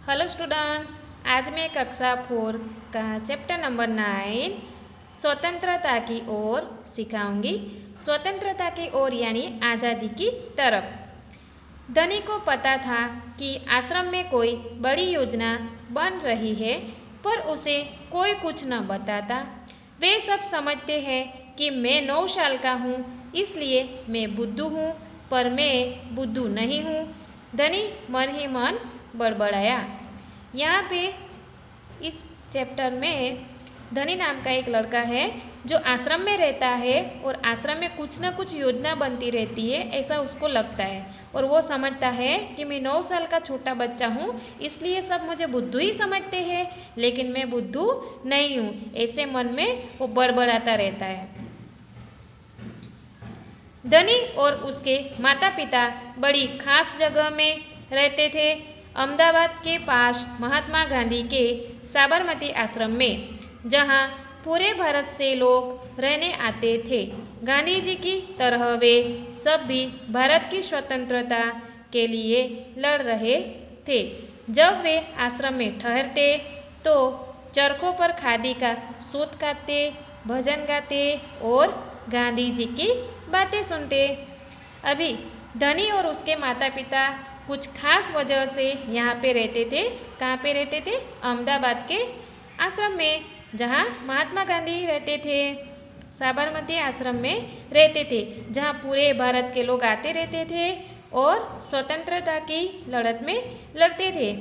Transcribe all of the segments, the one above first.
Hello students, आज मैं कक्षा 4 का चैप्टर नंबर 9 स्वतंत्रता की ओर सिखाऊंगी। स्वतंत्रता की ओर यानी आज़ादी की तरफ। धनी को पता था कि आश्रम में कोई बड़ी योजना बन रही है, पर उसे कोई कुछ न बताता। वे सब समझते हैं कि मैं 9 साल का हूँ, इसलिए मैं बुद्धू हूँ, पर मैं बुद्धू नहीं हूँ। धनी मन ही मन बड़बड़ाया। यहाँ पे इस चैप्टर में धनी नाम का एक लड़का है जो आश्रम में रहता है और आश्रम में कुछ ना कुछ योजना बनती रहती है, ऐसा उसको लगता है। और वो समझता है कि मैं 9 साल का छोटा बच्चा हूँ, इसलिए सब मुझे बुद्धू ही समझते हैं, लेकिन मैं बुद्धू नहीं हूँ, ऐसे मन में वो बड़बड़ाता रहता है। धनी और उसके माता पिता बड़ी खास जगह में रहते थे, अहमदाबाद के पास महात्मा गांधी के साबरमती आश्रम में, जहां पूरे भारत से लोग रहने आते थे। गांधी जी की तरह वे सब भी भारत की स्वतंत्रता के लिए लड़ रहे थे। जब वे आश्रम में ठहरते तो चरखों पर खादी का सूत काटते, भजन गाते और गांधी जी की बातें सुनते। अभी धनी और उसके माता पिता कुछ खास वजह से यहाँ पे रहते थे। कहाँ पे रहते थे? अहमदाबाद के आश्रम में, जहाँ महात्मा गांधी रहते थे। साबरमती आश्रम में रहते थे, जहाँ पूरे भारत के लोग आते रहते थे और स्वतंत्रता की लड़त में लड़ते थे।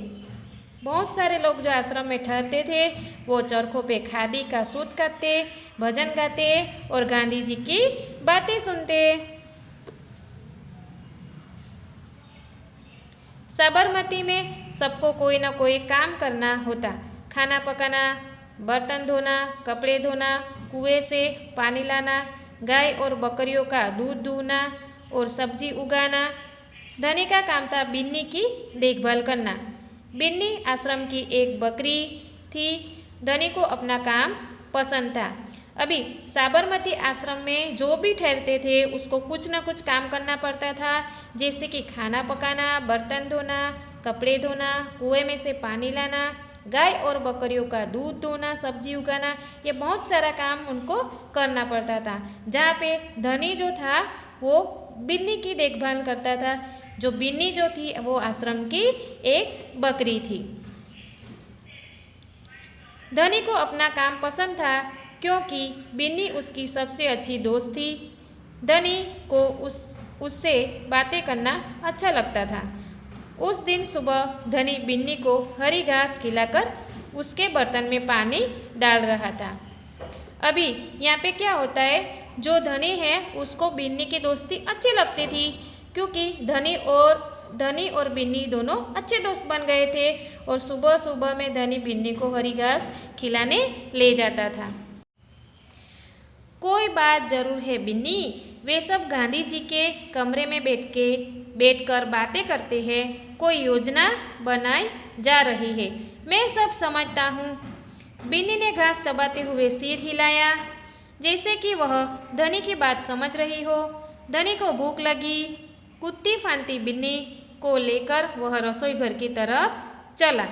बहुत सारे लोग जो आश्रम में ठहरते थे वो चरखों पे खादी का सूत काटते, भजन गाते और गांधी जी की बातें सुनते। साबरमती में सबको कोई ना कोई काम करना होता। खाना पकाना, बर्तन धोना, कपड़े धोना, कुएं से पानी लाना, गाय और बकरियों का दूध दूहना और सब्जी उगाना। धनी का काम था बिन्नी की देखभाल करना। बिन्नी आश्रम की एक बकरी थी। धनी को अपना काम पसंद था। अभी साबरमती आश्रम में जो भी ठहरते थे उसको कुछ ना कुछ काम करना पड़ता था, जैसे कि खाना पकाना, बर्तन धोना, कपड़े धोना, कुएं में से पानी लाना, गाय और बकरियों का दूध दोना, सब्जी उगाना। ये बहुत सारा काम उनको करना पड़ता था। जहाँ पे धनी जो था वो बिन्नी की देखभाल करता था। जो बिन्नी जो थी वो आश्रम की एक बकरी थी। धनी को अपना काम पसंद था क्योंकि बिन्नी उसकी सबसे अच्छी दोस्त थी। धनी को उससे बातें करना अच्छा लगता था। उस दिन सुबह धनी बिन्नी को हरी घास खिलाकर उसके बर्तन में पानी डाल रहा था। अभी यहाँ पे क्या होता है, जो धनी है उसको बिन्नी की दोस्ती अच्छी लगती थी, क्योंकि धनी और बिन्नी दोनों अच्छे दोस्त बन गए थे और सुबह सुबह में धनी बिन्नी को हरी घास खिलाने ले जाता था। कोई बात जरूर है बिन्नी, वे सब गांधी जी के कमरे में बैठकर बातें करते हैं। कोई योजना बनाई जा रही है, मैं सब समझता हूँ। बिन्नी ने घास चबाते हुए सिर हिलाया, जैसे कि वह धनी की बात समझ रही हो। धनी को भूख लगी। कुत्ती फांती बिन्नी को लेकर वह रसोई घर की तरफ चला।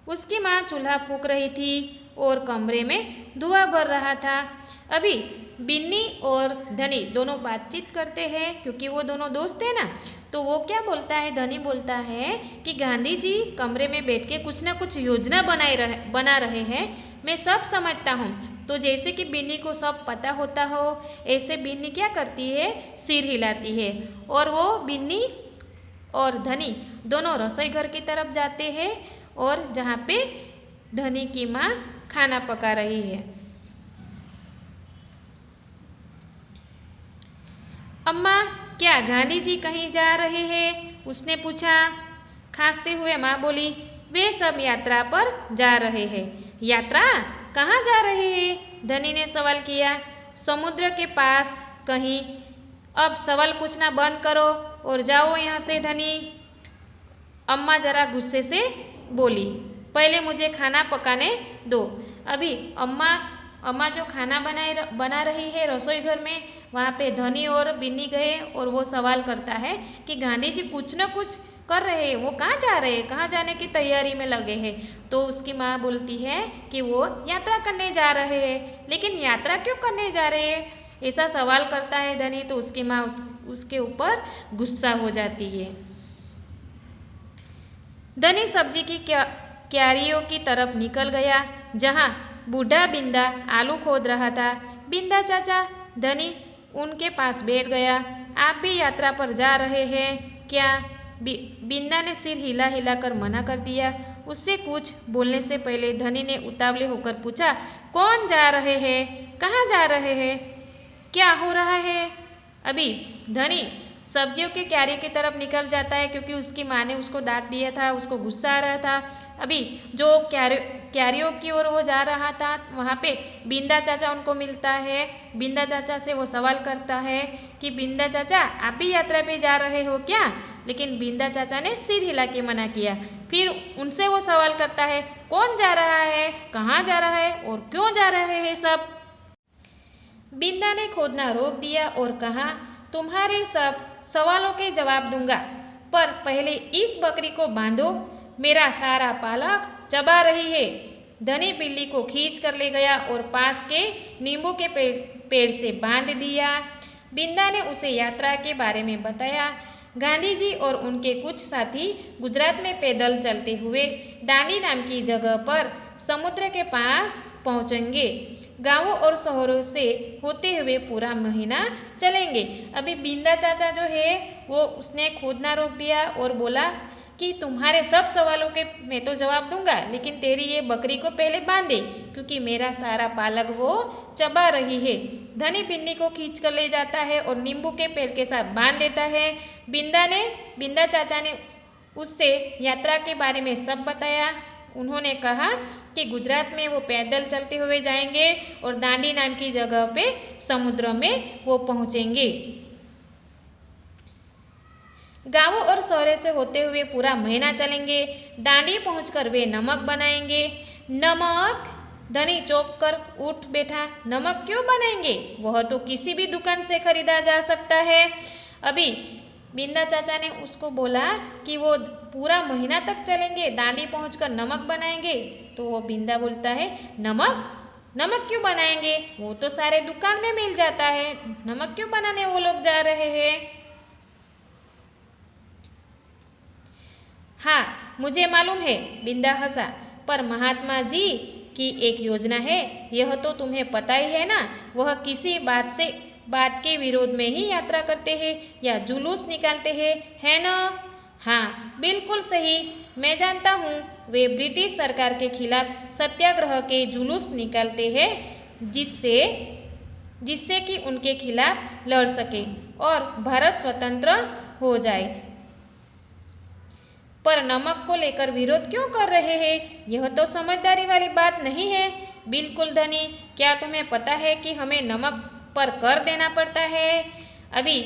उसकी माँ चूल्हा फूंक रही थी और कमरे में धुआं भर रहा था। अभी बिन्नी और धनी दोनों बातचीत करते हैं, क्योंकि वो दोनों दोस्त हैं ना। तो वो क्या बोलता है, धनी बोलता है कि गांधी जी कमरे में बैठ के कुछ ना कुछ योजना बना रहे हैं, मैं सब समझता हूँ। तो जैसे कि बिन्नी को सब पता होता हो, ऐसे बिन्नी क्या करती है, सिर हिलाती है। और वो बिन्नी और धनी दोनों रसोई घर की तरफ जाते हैं और जहाँ पे धनी की माँ खाना पका रही है। अम्मा, क्या गांधी जी कहीं जा रहे हैं? उसने पूछा। खांसते हुए माँ बोली, वे सब यात्रा पर जा रहे हैं। यात्रा? कहाँ जा रहे हैं? धनी ने सवाल किया। समुद्र के पास कहीं। अब सवाल पूछना बंद करो और जाओ यहाँ से धनी। अम्मा जरा गुस्से से बोली, पहले मुझे खाना पकाने दो। अभी अम्मा जो खाना बना रही है रसोई घर में, वहाँ पे धनी और बिन्नी गए और वो सवाल करता है कि गांधी जी कुछ न कुछ कर रहे हैं, वो कहाँ जा रहे हैं, कहाँ जाने की तैयारी में लगे हैं। तो उसकी माँ बोलती है कि वो यात्रा करने जा रहे हैं। लेकिन यात्रा क्यों करने जा रहे हैं, ऐसा सवाल करता है धनी। तो उसकी माँ उसके ऊपर गुस्सा हो जाती है। धनी सब्जी की क्यारियों की तरफ निकल गया जहाँ बूढ़ा बिंदा आलू खोद रहा था। बिंदा चाचा, धनी उनके पास बैठ गया। आप भी यात्रा पर जा रहे हैं क्या? बिंदा ने सिर हिला हिला कर मना कर दिया। उससे कुछ बोलने से पहले धनी ने उतावले होकर पूछा, कौन जा रहे हैं, कहाँ जा रहे हैं, क्या हो रहा है? अभी धनी सब्जियों के क्यारी की तरफ निकल जाता है क्योंकि उसकी माँ ने उसको डांट दिया था, उसको गुस्सा आ रहा था। अभी जो क्यारियों की ओर वो जा रहा था, वहाँ पे बिंदा चाचा उनको मिलता है। बिंदा चाचा से वो सवाल करता है कि बिंदा चाचा, आप भी यात्रा पे जा रहे हो क्या? लेकिन बिंदा चाचा ने सिर हिला के मना किया। फिर उनसे वो सवाल करता है, कौन जा रहा है, कहाँ जा रहा है और क्यों जा रहे हैं सब? बिंदा ने खोदना रोक दिया और कहा, तुम्हारे सब सवालों के जवाब दूंगा, पर पहले इस बकरी को बांधो, मेरा सारा पालक चबा रही है। धनी बिल्ली को खींच कर ले गया और पास के नींबू के पेड़ से बांध दिया। बिंदा ने उसे यात्रा के बारे में बताया। गांधी जी और उनके कुछ साथी गुजरात में पैदल चलते हुए दांडी नाम की जगह पर समुद्र के पास पहुंचेंगे। गांवों और शहरों से होते हुए पूरा महीना चलेंगे। अभी बिंदा चाचा जो है वो उसने खोदना रोक दिया और बोला कि तुम्हारे सब सवालों के मैं तो जवाब दूंगा, लेकिन तेरी ये बकरी को पहले बांध दे क्योंकि मेरा सारा पालक वो चबा रही है। धनी बिन्नी को खींच कर ले जाता है और नींबू के पेड़ के साथ बांध देता है। बिंदा चाचा ने उससे यात्रा के बारे में सब बताया। उन्होंने कहा कि गुजरात में वो पैदल चलते हुए जाएंगे और दांडी नाम की जगह पे समुद्र में वो पहुंचेंगे। गांवों और शहरों से होते हुए पूरा महीना चलेंगे। दांडी पहुंचकर वे नमक बनाएंगे। नमक? धनी चौंक कर उठ बैठा। नमक क्यों बनाएंगे? वह तो किसी भी दुकान से खरीदा जा सकता है। अभी बिंदा चाचा ने उसको बोला कि वो पूरा महीना तक चलेंगे, दांडी पहुंचकर नमक बनाएंगे। तो वो बिंदा बोलता है, नमक क्यों बनाएंगे? वो तो सारे दुकान में मिल जाता है, नमक क्यों बनाने वो लोग जा रहे हैं? हाँ, मुझे मालूम है, बिंदा हंसा, पर महात्मा जी की एक योजना है, यह तो तुम्हें पता ही है ना। वह किसी बात के विरोध में ही यात्रा करते हैं या जुलूस निकालते हैं, है ना? हाँ, बिल्कुल सही, मैं जानता हूँ। वे ब्रिटिश सरकार के खिलाफ सत्याग्रह के जुलूस निकालते हैं जिससे कि उनके खिलाफ लड़ सके और भारत स्वतंत्र हो जाए। पर नमक को लेकर विरोध क्यों कर रहे हैं? यह तो समझदारी वाली बात नहीं है। बिल्कुल धनी, क्या तुम्हें पता है कि हमें नमक पर कर देना पड़ता है? अभी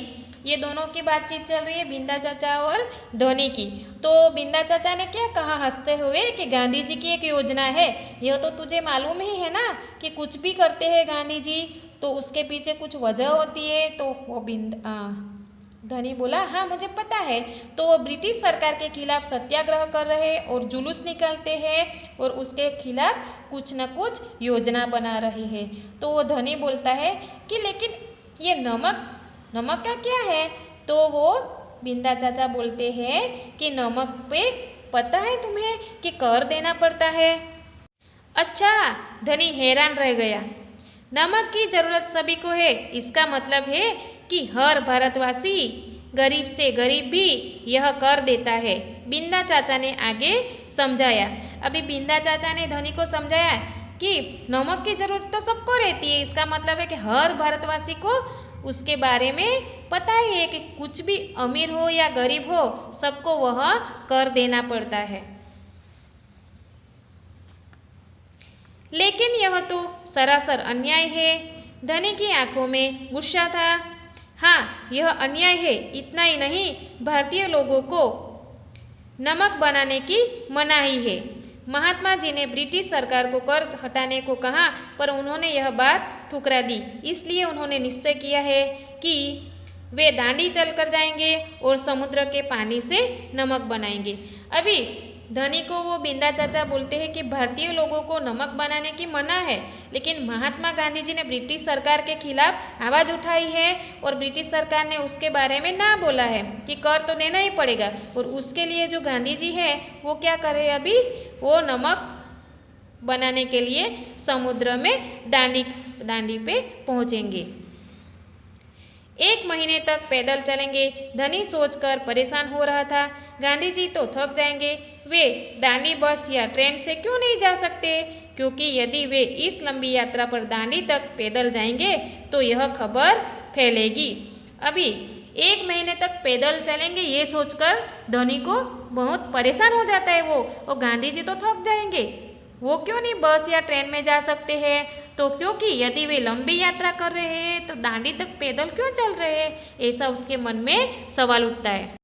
ये दोनों की बातचीत चल रही है, बिंदा चाचा और धनी की। तो बिंदा चाचा ने क्या कहा हंसते हुए कि गांधी जी की एक योजना है, यह तो तुझे मालूम ही है ना कि कुछ भी करते हैं गांधी जी तो उसके पीछे कुछ वजह होती है। तो वो धनी बोला, हाँ मुझे पता है। तो वो ब्रिटिश सरकार के खिलाफ सत्याग्रह कर रहे हैं और जुलूस निकालते हैं और उसके खिलाफ कुछ न कुछ योजना बना रहे हैं। तो वो धनी बोलता है कि लेकिन ये नमक का क्या है? तो वो बिंदा चाचा बोलते हैं कि नमक पे पता है तुम्हें कि कर देना पड़ता है। अच्छा, धनी हैरान रह गया। नमक की जरूरत सभी को है, इसका मतलब है कि हर भारतवासी गरीब से गरीब भी यह कर देता है, बिंदा चाचा ने आगे समझाया। अभी बिंदा चाचा ने धनी को समझाया कि नमक की जरूरत तो सबको रहती है, इसका मतलब है कि हर भारतवासी को उसके बारे में पता ही है कि कुछ भी अमीर हो या गरीब हो, सबको वह कर देना पड़ता है। लेकिन यह तो सरासर अन्याय है। धनी की आंखों में गुस्सा था। हाँ, यह अन्याय है, इतना ही नहीं, भारतीय लोगों को नमक बनाने की मनाही है। महात्मा जी ने ब्रिटिश सरकार को कर हटाने को कहा, पर उन्होंने यह बात ठुकरा दी। इसलिए उन्होंने निश्चय किया है कि वे दांडी चलकर जाएंगे और समुद्र के पानी से नमक बनाएंगे। अभी धनी को वो बिंदा चाचा बोलते हैं कि भारतीय लोगों को नमक बनाने की मना है, लेकिन महात्मा गांधी जी ने ब्रिटिश सरकार के खिलाफ आवाज़ उठाई है और ब्रिटिश सरकार ने उसके बारे में ना बोला है कि कर तो देना ही पड़ेगा। और उसके लिए जो गांधी जी है वो क्या करे, अभी वो नमक बनाने के लिए समुद्र में दांडी पे पहुँचेंगे। 1 महीने तक पैदल चलेंगे। धनी सोचकर परेशान हो रहा था, गांधी जी तो थक जाएंगे, वे दांडी बस या ट्रेन से क्यों नहीं जा सकते, क्योंकि यदि वे इस लंबी यात्रा पर दांडी तक पैदल जाएंगे तो यह खबर फैलेगी। अभी 1 महीने तक पैदल चलेंगे ये सोचकर धनी को बहुत परेशान हो जाता है वो, और गांधी जी तो थक जाएंगे, वो क्यों नहीं बस या ट्रेन में जा सकते हैं, तो क्योंकि यदि वे लंबी यात्रा कर रहे हैं तो दांडी तक पैदल क्यों चल रहे हैं, ऐसा उसके मन में सवाल उठता है।